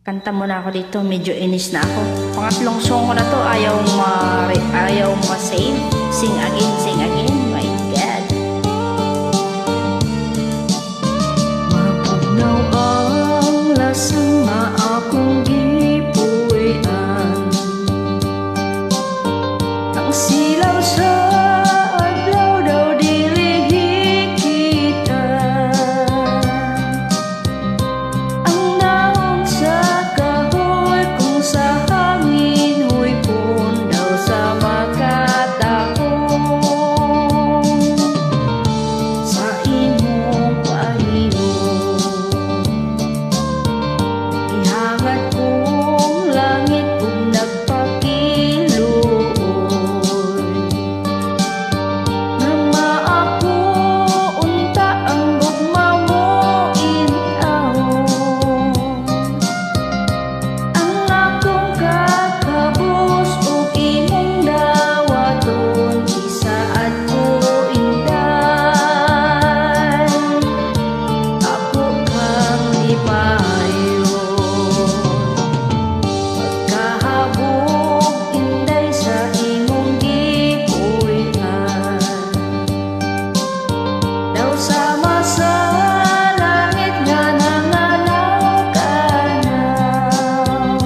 Kanta muna ako dito, medyo inis na ako. Pangatlong song ko na to, ayaw ma-save. Sing again, my God. Mapugnaw ang lasang akong gipuy-an. Ang silaw sa adlaw daw dili hikita. Ang naong sa kahoy kung sa hangin huipon daw sa makatahong. Sa imong pahimong ihangad kong langit kung nagpakiluoy. Nama ako unta ang gugma mo inahon. Ang akong kakabus ug imong dawaton isaad ko inday. Ako kang lipayon pagkahabog inday sa imong gipuy-an. Daw sama sa langit nga nanganaw-kanaw.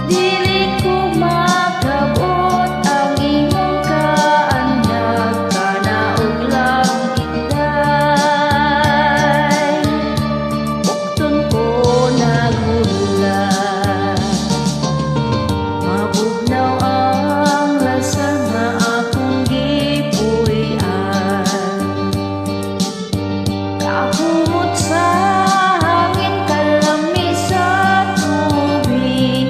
Dili ko makabot ang imong kaanyag kanaog lang inday. Bukton ko nagulat. Mabugnaw ang lasa nga akong gipuy-an. Kahumot sa hangin kalami sa tubig.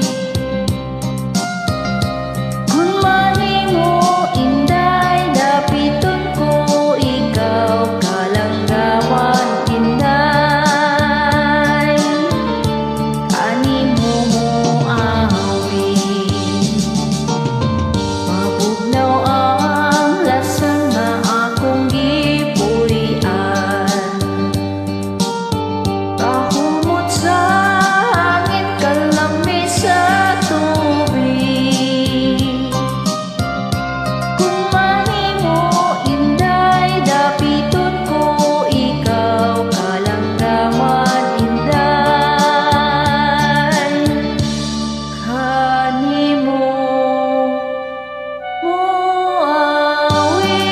Kun maningo inday dapiton ko ikaw kalanggawan inday. Kanimo mo awit. Mabugnaw ang lasa nga akong gipuy-an. Kahumot sa hangin kalami sa tubig. Kung mahingo inday dapiton ko ikaw kalanggaman inday. Kanimo mo awit.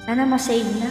Sana ma-save na.